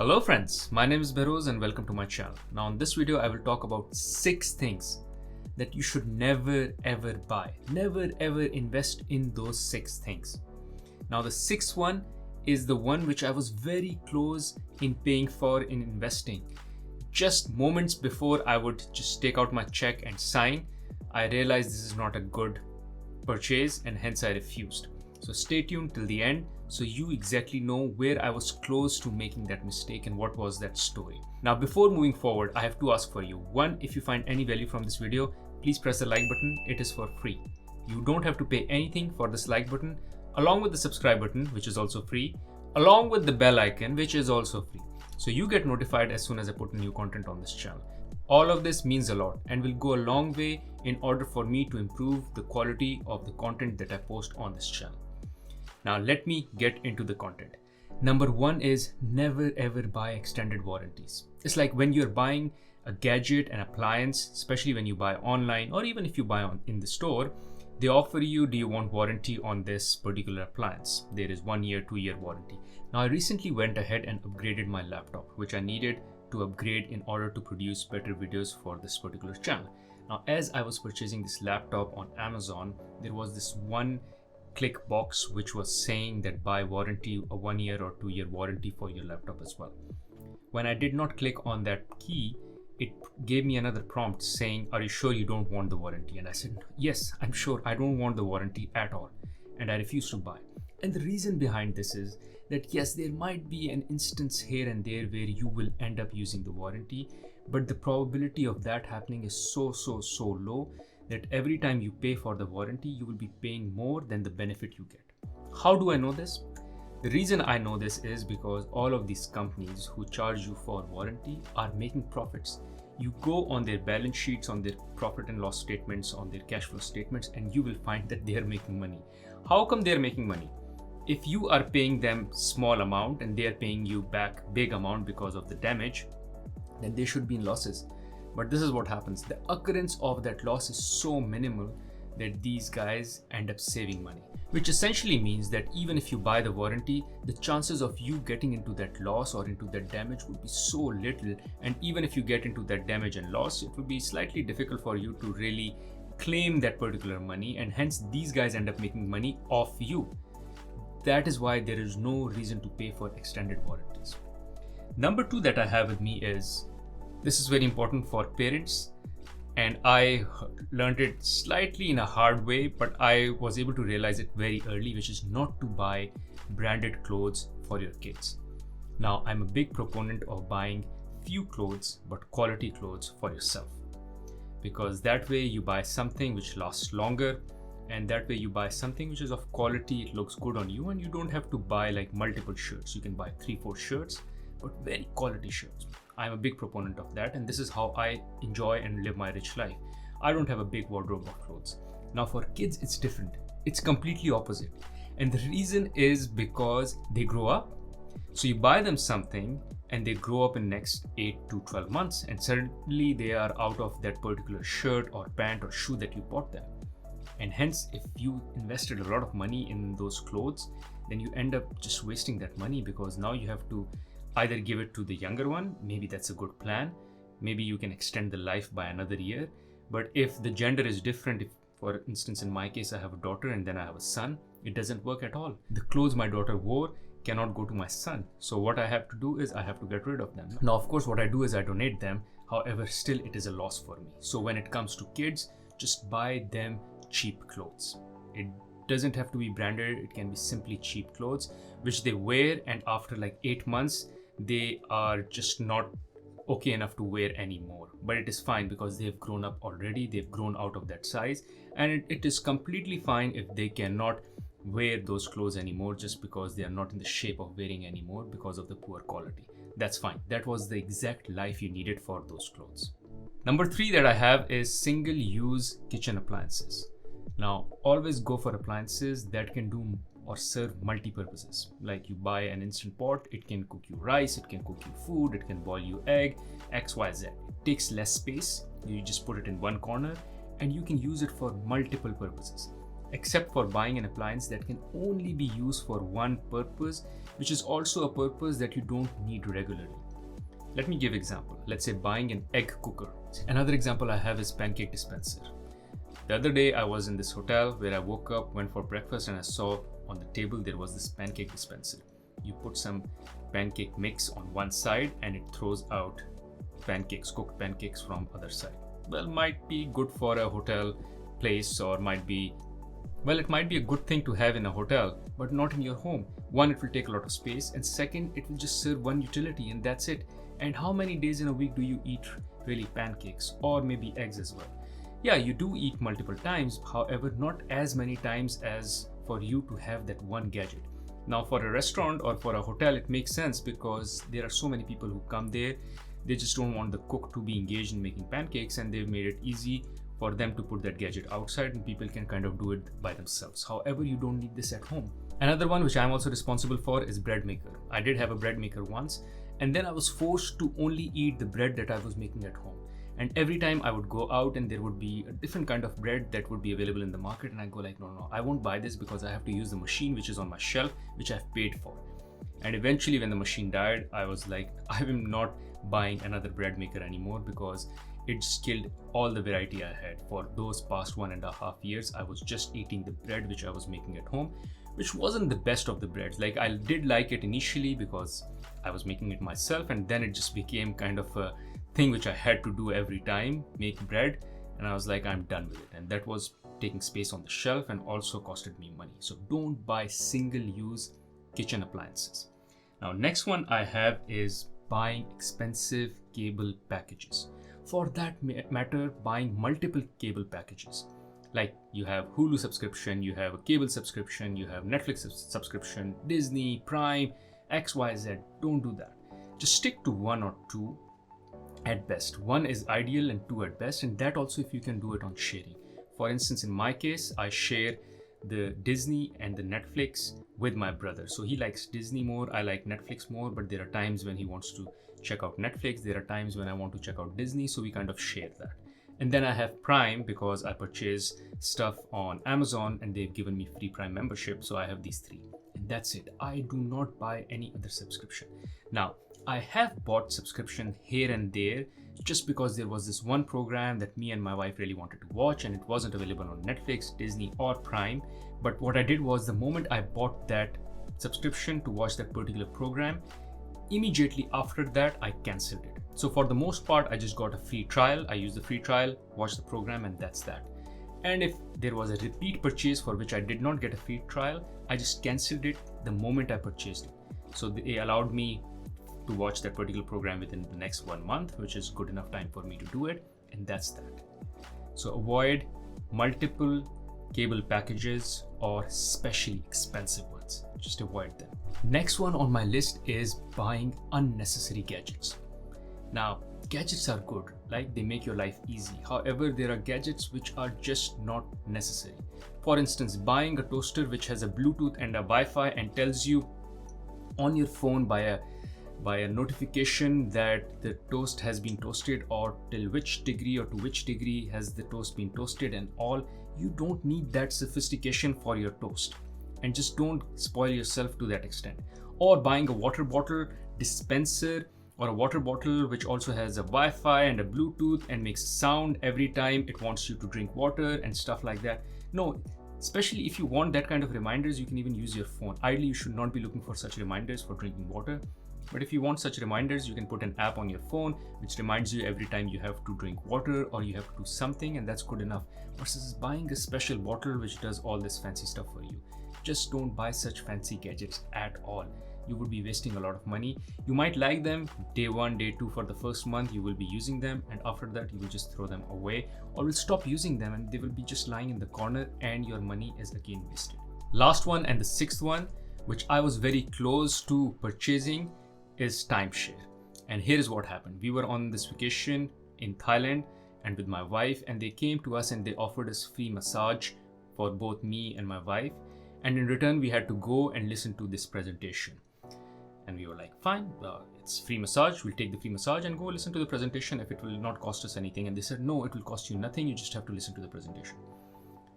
Hello friends, my name is Beroz and welcome to my channel. Now in this video I will talk about 6 things that you should never ever buy. Never ever invest in those 6 things. Now the sixth one is the one which I was very close in paying for in investing. Just moments before I would just take out my check and sign, I realized this is not a good purchase and hence I refused. So stay tuned till the end so you exactly know where I was close to making that mistake and what was that story. Now before moving forward, I have to ask for you. 1, if you find any value from this video, please press the like button. It is for free. You don't have to pay anything for this like button, along with the subscribe button, which is also free, along with the bell icon, which is also free. So you get notified as soon as I put new content on this channel. All of this means a lot and will go a long way in order for me to improve the quality of the content that I post on this channel. Now let me get into the content. Number 1 is never ever buy extended warranties. It's like when you're buying a gadget, an appliance, especially when you buy online or even if you buy in the store, they offer you, do you want warranty on this particular appliance? There is 1 year, 2 year warranty. Now I recently went ahead and upgraded my laptop, which I needed to upgrade in order to produce better videos for this particular channel. Now as I was purchasing this laptop on Amazon, there was this one click box which was saying that buy warranty, a 1 year or 2 year warranty for your laptop as well. When I did not click on that key, it gave me another prompt saying, are you sure you don't want the warranty? And I said, yes, I'm sure I don't want the warranty at all. And I refused to buy. And the reason behind this is that yes, there might be an instance here and there where you will end up using the warranty, but the probability of that happening is so low that every time you pay for the warranty, you will be paying more than the benefit you get. How do I know this? The reason I know this is because all of these companies who charge you for warranty are making profits. You go on their balance sheets, on their profit and loss statements, on their cash flow statements, and you will find that they are making money. How come they are making money? If you are paying them small amount and they are paying you back big amount because of the damage, then they should be in losses. But this is what happens. The occurrence of that loss is so minimal that these guys end up saving money, which essentially means that even if you buy the warranty, the chances of you getting into that loss or into that damage would be so little. And even if you get into that damage and loss, it will be slightly difficult for you to really claim that particular money. And hence these guys end up making money off you. That is why there is no reason to pay for extended warranties. Number 2 that I have with me is, this is very important for parents, and I learned it slightly in a hard way, but I was able to realize it very early, which is not to buy branded clothes for your kids. Now, I'm a big proponent of buying few clothes, but quality clothes for yourself, because that way you buy something which lasts longer, and that way you buy something which is of quality, it looks good on you, and you don't have to buy like multiple shirts. You can buy 3-4 shirts, but very quality shirts. I'm a big proponent of that, and this is how I enjoy and live my rich life. I don't have a big wardrobe of clothes. Now for kids, it's different. It's completely opposite. And the reason is because they grow up. So you buy them something and they grow up in next 8 to 12 months, and suddenly they are out of that particular shirt or pant or shoe that you bought them. And hence, if you invested a lot of money in those clothes, then you end up just wasting that money, because now you have to either give it to the younger one. Maybe that's a good plan. Maybe you can extend the life by another year. But if the gender is different, if for instance, in my case, I have a daughter and then I have a son, it doesn't work at all. The clothes my daughter wore cannot go to my son. So what I have to do is I have to get rid of them. Now, of course, what I do is I donate them. However, still it is a loss for me. So when it comes to kids, just buy them cheap clothes. It doesn't have to be branded. It can be simply cheap clothes, which they wear, and after like 8 months, they are just not okay enough to wear anymore. But it is fine because they've grown up already. They've grown out of that size, and it is completely fine if they cannot wear those clothes anymore just because they are not in the shape of wearing anymore because of the poor quality. That's fine. That was the exact life you needed for those clothes. Number 3 that I have is single-use kitchen appliances. Now, always go for appliances that can do or serve multi-purposes. Like you buy an instant pot, it can cook you rice, it can cook you food, it can boil you egg, XYZ. It takes less space. You just put it in one corner and you can use it for multiple purposes. Except for buying an appliance that can only be used for one purpose, which is also a purpose that you don't need regularly. Let me give example. Let's say buying an egg cooker. Another example I have is pancake dispenser. The other day I was in this hotel where I woke up, went for breakfast, and I saw on the table there was this pancake dispenser. You put some pancake mix on one side and it throws out pancakes, cooked pancakes from other side. Well, might be good for a hotel place, or might be it might be a good thing to have in a hotel, but not in your home. One, it will take a lot of space, and second, it will just serve one utility and that's it. And how many days in a week do you eat really pancakes or maybe eggs as well? Yeah, you do eat multiple times, however, not as many times as for you to have that one gadget. Now, for a restaurant or for a hotel, it makes sense because there are so many people who come there. They just don't want the cook to be engaged in making pancakes, and they've made it easy for them to put that gadget outside and people can kind of do it by themselves. However, you don't need this at home. Another one which I'm also responsible for is bread maker. I did have a bread maker once, and then I was forced to only eat the bread that I was making at home. And every time I would go out and there would be a different kind of bread that would be available in the market, and I go like, no, I won't buy this because I have to use the machine which is on my shelf, which I've paid for. And eventually when the machine died, I was like, I am not buying another bread maker anymore because it just killed all the variety I had. For those past 1.5 years, I was just eating the bread which I was making at home, which wasn't the best of the breads. Like, I did like it initially because I was making it myself, and then it just became kind of a thing which I had to do every time, make bread, and I was like, I'm done with it. And that was taking space on the shelf and also costed me money. So don't buy single-use kitchen appliances. Now, next one I have is buying expensive cable packages. For that matter, buying multiple cable packages. Like, you have Hulu subscription, you have a cable subscription, you have Netflix subscription, Disney, Prime, XYZ. Don't do that. Just stick to one or two at best. One is ideal and two at best, and that also if you can do it on sharing. For instance, in my case, I share the Disney and the Netflix with my brother. So he likes Disney more, I like Netflix more, but there are times when he wants to check out Netflix, there are times when I want to check out Disney, so we kind of share that. And then I have Prime because I purchase stuff on Amazon and they've given me free Prime membership, so I have these three. And that's it. I do not buy any other subscription. Now, I have bought subscription here and there just because there was this one program that me and my wife really wanted to watch and it wasn't available on Netflix, Disney or Prime. But what I did was, the moment I bought that subscription to watch that particular program, immediately after that I cancelled it. So for the most part, I just got a free trial. I used the free trial, watched the program, and that's that. And if there was a repeat purchase for which I did not get a free trial, I just cancelled it the moment I purchased it. So they allowed me to watch that particular program within the next 1 month, which is good enough time for me to do it, and that's that. So avoid multiple cable packages or especially expensive ones. Just avoid them. Next one on my list is buying unnecessary gadgets. Now, gadgets are good, like they make your life easy. However, there are gadgets which are just not necessary. For instance, buying a toaster which has a Bluetooth and a Wi-Fi and tells you on your phone by a notification that the toast has been toasted, or till which degree or to which degree has the toast been toasted and all. You don't need that sophistication for your toast, and just don't spoil yourself to that extent. Or buying a water bottle dispenser, or a water bottle which also has a Wi-Fi and a Bluetooth and makes sound every time it wants you to drink water and stuff like that. No, especially if you want that kind of reminders, you can even use your phone. Ideally, you should not be looking for such reminders for drinking water. But if you want such reminders, you can put an app on your phone which reminds you every time you have to drink water or you have to do something, and that's good enough. Versus buying a special bottle which does all this fancy stuff for you. Just don't buy such fancy gadgets at all. You would be wasting a lot of money. You might like them day 1, day 2 for the first month, you will be using them, and after that you will just throw them away or will stop using them and they will be just lying in the corner and your money is again wasted. Last one, and the sixth one, which I was very close to purchasing, is Timeshare. And here is what happened. We were on this vacation in Thailand and with my wife, and they came to us and they offered us free massage for both me and my wife, and in return we had to go and listen to this presentation. And we were like, fine, it's free massage, we'll take the free massage and go listen to the presentation if it will not cost us anything. And they said, no, it will cost you nothing, you just have to listen to the presentation.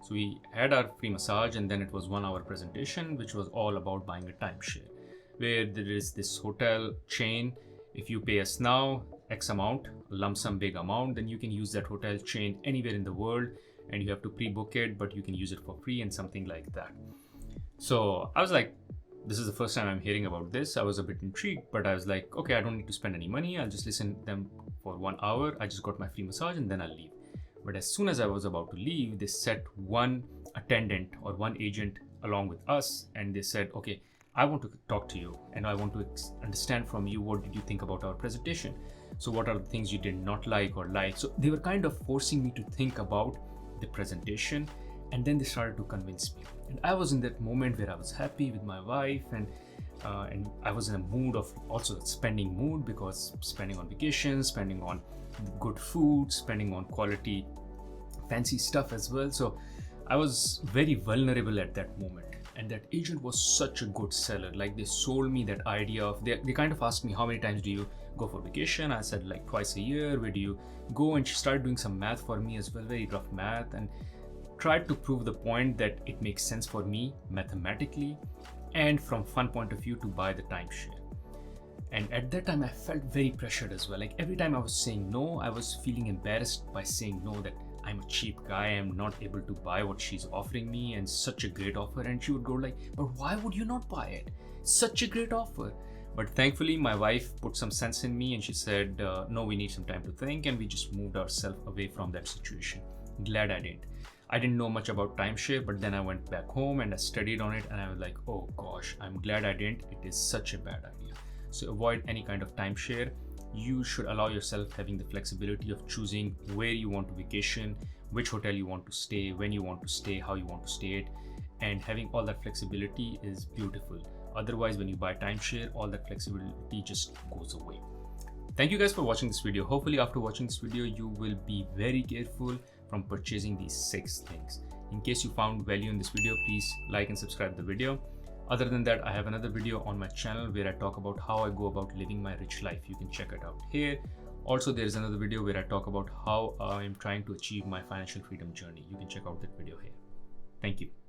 So we had our free massage, and then it was 1 hour presentation which was all about buying a timeshare. where there is this hotel chain. If you pay us now X amount, lump sum big amount, then you can use that hotel chain anywhere in the world, and you have to pre-book it, but you can use it for free and something like that. So I was like, this is the first time I'm hearing about this. I was a bit intrigued, but I was like, okay, I don't need to spend any money. I'll just listen to them for 1 hour. I just got my free massage and then I'll leave. But as soon as I was about to leave, they set one attendant or one agent along with us, and they said, okay, I want to talk to you and I want to understand from you, what did you think about our presentation? So what are the things you did not like or like? So they were kind of forcing me to think about the presentation, and then they started to convince me. And I was in that moment where I was happy with my wife, and I was in a mood of also spending mood, because spending on vacations, spending on good food, spending on quality fancy stuff as well. So I was very vulnerable at that moment. And that agent was such a good seller. Like, they sold me that idea of, they kind of asked me, how many times do you go for vacation? I said like twice a year. Where do you go? And she started doing some math for me as well, very rough math, and tried to prove the point that it makes sense for me mathematically and from fun point of view to buy the timeshare. And at that time I felt very pressured as well. Like, every time I was saying no, I was feeling embarrassed by saying no, that I'm a cheap guy, I'm not able to buy what she's offering me, and such a great offer. And she would go like, but why would you not buy it? Such a great offer. But thankfully my wife put some sense in me, and she said, no, we need some time to think, and we just moved ourselves away from that situation. Glad I didn't. I didn't know much about timeshare, but then I went back home and I studied on it, and I was like, oh gosh, I'm glad I didn't. It is such a bad idea. So avoid any kind of timeshare. You should allow yourself having the flexibility of choosing where you want to vacation, which hotel you want to stay, when you want to stay, how you want to stay it, and having all that flexibility is beautiful. Otherwise, when you buy timeshare, all that flexibility just goes away. Thank you guys for watching this video. Hopefully after watching this video, you will be very careful from purchasing these 6 things. In case you found value in this video, please like and subscribe the video. Other than that, I have another video on my channel where I talk about how I go about living my rich life. You can check it out here. Also, there is another video where I talk about how I am trying to achieve my financial freedom journey. You can check out that video here. Thank you.